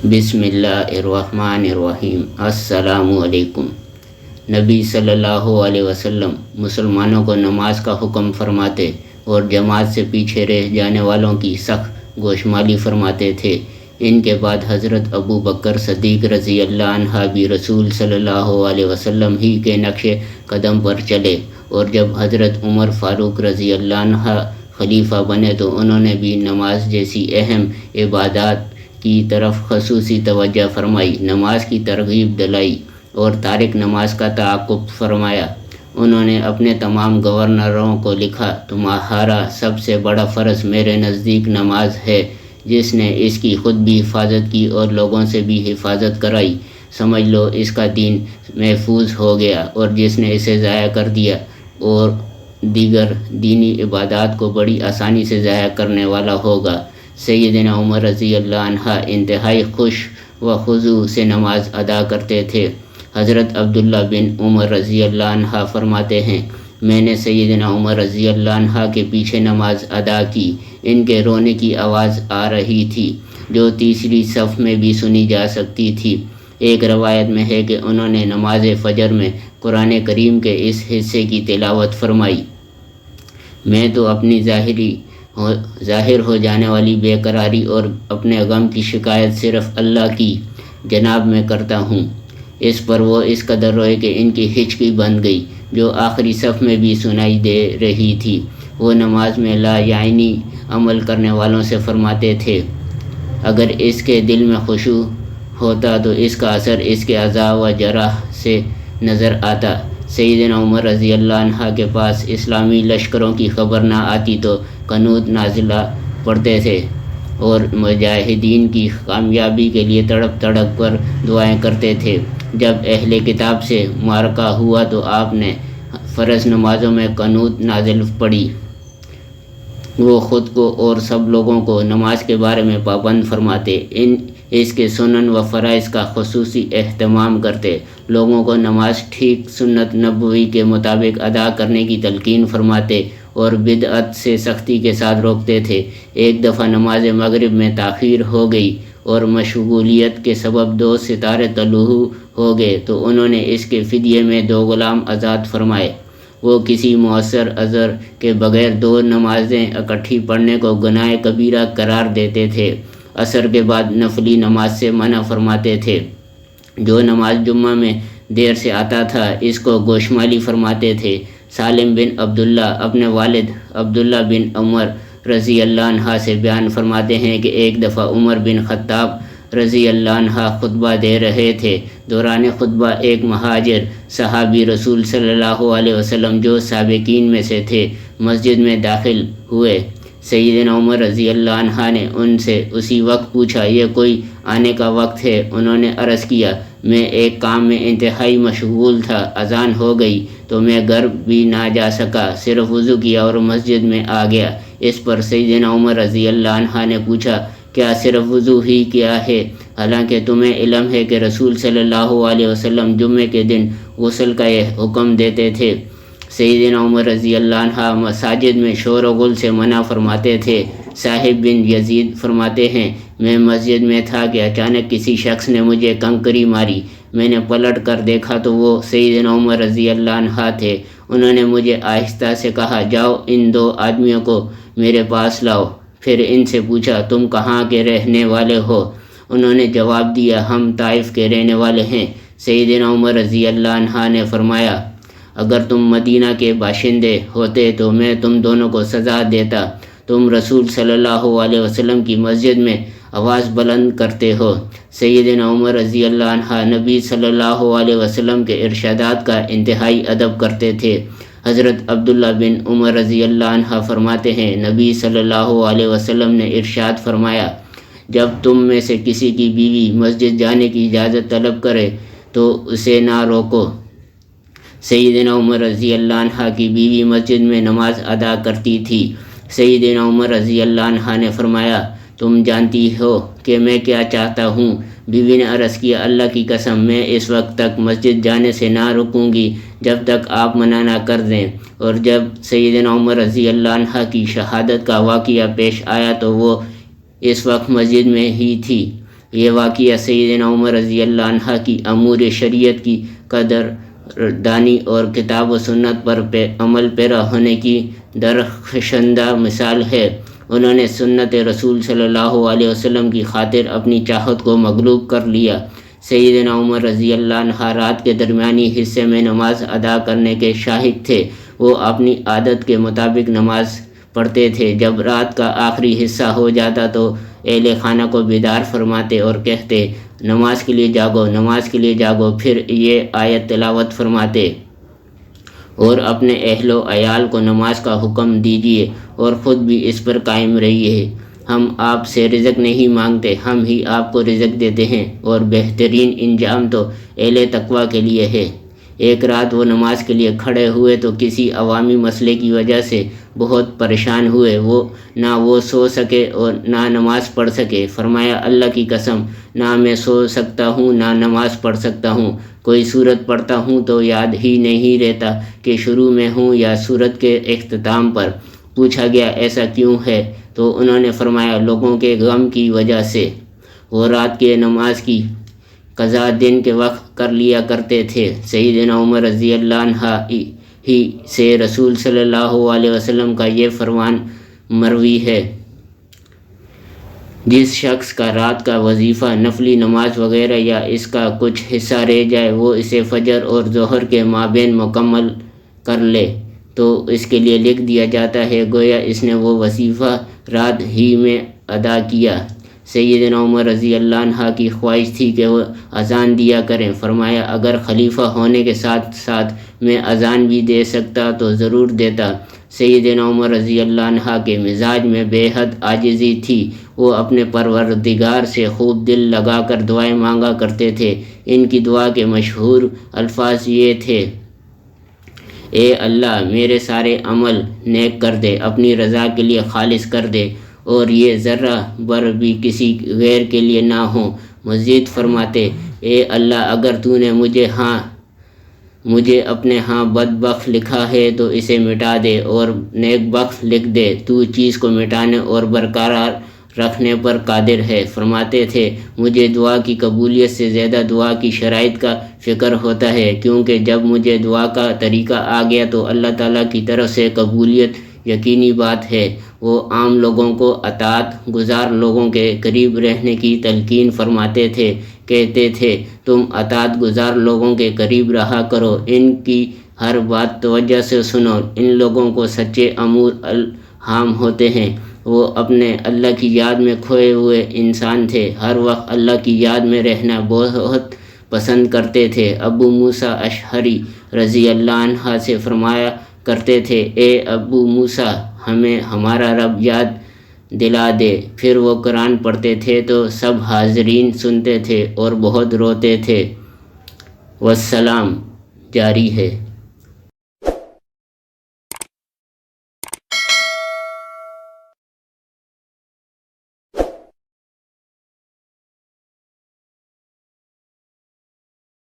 بسم اللہ الرحمن الرحیم۔ السلام علیکم۔ نبی صلی اللہ علیہ وسلم مسلمانوں کو نماز کا حکم فرماتے اور جماعت سے پیچھے رہ جانے والوں کی سخت گوشمالی فرماتے تھے۔ ان کے بعد حضرت ابو بکر صدیق رضی اللہ عنہ بھی رسول صلی اللہ علیہ وسلم ہی کے نقش قدم پر چلے، اور جب حضرت عمر فاروق رضی اللہ عنہ خلیفہ بنے تو انہوں نے بھی نماز جیسی اہم عبادات کی طرف خصوصی توجہ فرمائی، نماز کی ترغیب دلائی اور تارک نماز کا تعاقب فرمایا۔ انہوں نے اپنے تمام گورنروں کو لکھا، تمہارا سب سے بڑا فرض میرے نزدیک نماز ہے۔ جس نے اس کی خود بھی حفاظت کی اور لوگوں سے بھی حفاظت کرائی، سمجھ لو اس کا دین محفوظ ہو گیا، اور جس نے اسے ضائع کر دیا اور دیگر دینی عبادات کو بڑی آسانی سے ضائع کرنے والا ہوگا۔ سیدنا عمر رضی اللہ عنہ انتہائی خوش و خضوع سے نماز ادا کرتے تھے۔ حضرت عبداللہ بن عمر رضی اللہ عنہ فرماتے ہیں، میں نے سیدنا عمر رضی اللہ عنہ کے پیچھے نماز ادا کی، ان کے رونے کی آواز آ رہی تھی جو تیسری صف میں بھی سنی جا سکتی تھی۔ ایک روایت میں ہے کہ انہوں نے نماز فجر میں قرآن کریم کے اس حصے کی تلاوت فرمائی، میں تو اپنی ظاہر ہو جانے والی بے قراری اور اپنے غم کی شکایت صرف اللہ کی جناب میں کرتا ہوں۔ اس پر وہ اس قدر روئے کہ ان کی ہچکی بند گئی، جو آخری صف میں بھی سنائی دے رہی تھی۔ وہ نماز میں لا یعنی عمل کرنے والوں سے فرماتے تھے، اگر اس کے دل میں خشوع ہوتا تو اس کا اثر اس کے اعضاء و جوارح سے نظر آتا۔ سیدنا عمر رضی اللہ عنہ کے پاس اسلامی لشکروں کی خبر نہ آتی تو قنوت نازلہ پڑھتے تھے اور مجاہدین کی کامیابی کے لیے تڑپ تڑپ کر دعائیں کرتے تھے۔ جب اہل کتاب سے معرکہ ہوا تو آپ نے فرض نمازوں میں قنوت نازل پڑھی۔ وہ خود کو اور سب لوگوں کو نماز کے بارے میں پابند فرماتے، اس کے سنن و فرائض کا خصوصی اہتمام کرتے، لوگوں کو نماز ٹھیک سنت نبوی کے مطابق ادا کرنے کی تلقین فرماتے اور بدعت سے سختی کے ساتھ روکتے تھے۔ ایک دفعہ نماز مغرب میں تاخیر ہو گئی اور مشغولیت کے سبب 2 ستارے طلوع ہو گئے تو انہوں نے اس کے فدیے میں 2 غلام آزاد فرمائے۔ وہ کسی مؤثر عذر کے بغیر 2 نمازیں اکٹھی پڑھنے کو گناہ کبیرہ قرار دیتے تھے۔ عصر کے بعد نفلی نماز سے منع فرماتے تھے۔ جو نماز جمعہ میں دیر سے آتا تھا اس کو گوشمالی فرماتے تھے۔ سالم بن عبداللہ اپنے والد عبداللہ بن عمر رضی اللہ عنہ سے بیان فرماتے ہیں کہ ایک دفعہ عمر بن خطاب رضی اللہ عنہ خطبہ دے رہے تھے۔ دوران خطبہ ایک مہاجر صحابی رسول صلی اللہ علیہ وسلم جو سابقین میں سے تھے مسجد میں داخل ہوئے۔ سیدنا عمر رضی اللہ عنہ نے ان سے اسی وقت پوچھا، یہ کوئی آنے کا وقت ہے؟ انہوں نے عرض کیا، میں ایک کام میں انتہائی مشغول تھا، اذان ہو گئی تو میں گھر بھی نہ جا سکا، صرف وضو کیا اور مسجد میں آ گیا۔ اس پر سیدنا عمر رضی اللہ عنہ نے پوچھا، کیا صرف وضو ہی کیا ہے؟ حالانکہ تمہیں علم ہے کہ رسول صلی اللہ علیہ وسلم جمعے کے دن غسل کا یہ حکم دیتے تھے۔ سیدنا عمر رضی اللہ عنہ مساجد میں شور و غل سے منع فرماتے تھے۔ صاحب بن یزید فرماتے ہیں، میں مسجد میں تھا کہ اچانک کسی شخص نے مجھے کنکری ماری، میں نے پلٹ کر دیکھا تو وہ سیدنا عمر رضی اللہ عنہ تھے۔ انہوں نے مجھے آہستہ سے کہا، جاؤ ان 2 آدمیوں کو میرے پاس لاؤ۔ پھر ان سے پوچھا، تم کہاں کے رہنے والے ہو؟ انہوں نے جواب دیا، ہم طائف کے رہنے والے ہیں۔ سیدنا عمر رضی اللہ عنہ نے فرمایا، اگر تم مدینہ کے باشندے ہوتے تو میں تم دونوں کو سزا دیتا، تم رسول صلی اللہ علیہ وسلم کی مسجد میں آواز بلند کرتے ہو۔ سیدنا عمر رضی اللہ عنہ نبی صلی اللہ علیہ وسلم کے ارشادات کا انتہائی ادب کرتے تھے۔ حضرت عبداللہ بن عمر رضی اللہ عنہ فرماتے ہیں، نبی صلی اللہ علیہ وسلم نے ارشاد فرمایا، جب تم میں سے کسی کی بیوی مسجد جانے کی اجازت طلب کرے تو اسے نہ روکو۔ سیدنا عمر رضی اللہ عنہ کی بیوی مسجد میں نماز ادا کرتی تھی۔ سیدنا عمر رضی اللہ عنہ نے فرمایا، تم جانتی ہو کہ میں کیا چاہتا ہوں؟ بیوی نے عرض کیا، اللہ کی قسم، میں اس وقت تک مسجد جانے سے نہ رکوں گی جب تک آپ منع نہ کر دیں۔ اور جب سیدنا عمر رضی اللہ عنہ کی شہادت کا واقعہ پیش آیا تو وہ اس وقت مسجد میں ہی تھی۔ یہ واقعہ سیدنا عمر رضی اللہ عنہ کی امور شریعت کی قدر دانی اور کتاب و سنت پر عمل پیرا ہونے کی درخشندہ مثال ہے۔ انہوں نے سنت رسول صلی اللہ علیہ وسلم کی خاطر اپنی چاہت کو مغلوب کر لیا۔ سیدنا عمر رضی اللہ عنہ رات کے درمیانی حصے میں نماز ادا کرنے کے شاہد تھے۔ وہ اپنی عادت کے مطابق نماز پڑھتے تھے۔ جب رات کا آخری حصہ ہو جاتا تو اہل خانہ کو بیدار فرماتے اور کہتے، نماز کے لیے جاگو، نماز کے لیے جاگو۔ پھر یہ آیت تلاوت فرماتے، اور اپنے اہل و عیال کو نماز کا حکم دیجیے اور خود بھی اس پر قائم رہیے۔ ہم آپ سے رزق نہیں مانگتے، ہم ہی آپ کو رزق دیتے ہیں، اور بہترین انجام تو اہل تقویٰ کے لیے ہے۔ ایک رات وہ نماز کے لیے کھڑے ہوئے تو کسی عوامی مسئلے کی وجہ سے بہت پریشان ہوئے۔ نہ وہ سو سکے اور نہ نماز پڑھ سکے۔ فرمایا، اللہ کی قسم، نہ میں سو سکتا ہوں نہ نماز پڑھ سکتا ہوں۔ کوئی سورت پڑھتا ہوں تو یاد ہی نہیں رہتا کہ شروع میں ہوں یا سورت کے اختتام پر۔ پوچھا گیا، ایسا کیوں ہے؟ تو انہوں نے فرمایا، لوگوں کے غم کی وجہ سے۔ وہ رات کے نماز کی قضا دن کے وقت کر لیا کرتے تھے۔ سیدنا عمر رضی اللہ عنہ ہی سے رسول صلی اللہ علیہ وسلم کا یہ فرمان مروی ہے، جس شخص کا رات کا وظیفہ، نفلی نماز وغیرہ یا اس کا کچھ حصہ رہ جائے، وہ اسے فجر اور ظہر کے مابین مکمل کر لے تو اس کے لیے لکھ دیا جاتا ہے گویا اس نے وہ وظیفہ رات ہی میں ادا کیا۔ سیدنا عمر رضی اللہ عنہ کی خواہش تھی کہ وہ اذان دیا کریں۔ فرمایا، اگر خلیفہ ہونے کے ساتھ ساتھ میں اذان بھی دے سکتا تو ضرور دیتا۔ سیدنا عمر رضی اللہ عنہ کے مزاج میں بے حد عاجزی تھی۔ وہ اپنے پروردگار سے خوب دل لگا کر دعائیں مانگا کرتے تھے۔ ان کی دعا کے مشہور الفاظ یہ تھے، اے اللہ، میرے سارے عمل نیک کر دے، اپنی رضا کے لیے خالص کر دے، اور یہ ذرہ بر بھی کسی غیر کے لیے نہ ہوں۔ مزید فرماتے، اے اللہ، اگر تو نے مجھے اپنے ہاں بدبخت لکھا ہے تو اسے مٹا دے اور نیک بخت لکھ دے۔ تو چیز کو مٹانے اور برقرار رکھنے پر قادر ہے۔ فرماتے تھے، مجھے دعا کی قبولیت سے زیادہ دعا کی شرائط کا فکر ہوتا ہے، کیونکہ جب مجھے دعا کا طریقہ آ گیا تو اللہ تعالیٰ کی طرف سے قبولیت یقینی بات ہے۔ وہ عام لوگوں کو اطاعت گزار لوگوں کے قریب رہنے کی تلقین فرماتے تھے۔ کہتے تھے، تم اطاعت گزار لوگوں کے قریب رہا کرو، ان کی ہر بات توجہ سے سنو، ان لوگوں کو سچے امور الہام ہوتے ہیں۔ وہ اپنے اللہ کی یاد میں کھوئے ہوئے انسان تھے، ہر وقت اللہ کی یاد میں رہنا بہت پسند کرتے تھے۔ ابو موسیٰ اشعری رضی اللہ عنہ سے فرمایا کرتے تھے، اے ابو موسیٰ، ہمیں ہمارا رب یاد دلا دے۔ پھر وہ قرآن پڑھتے تھے تو سب حاضرین سنتے تھے اور بہت روتے تھے۔ والسلام جاری ہے۔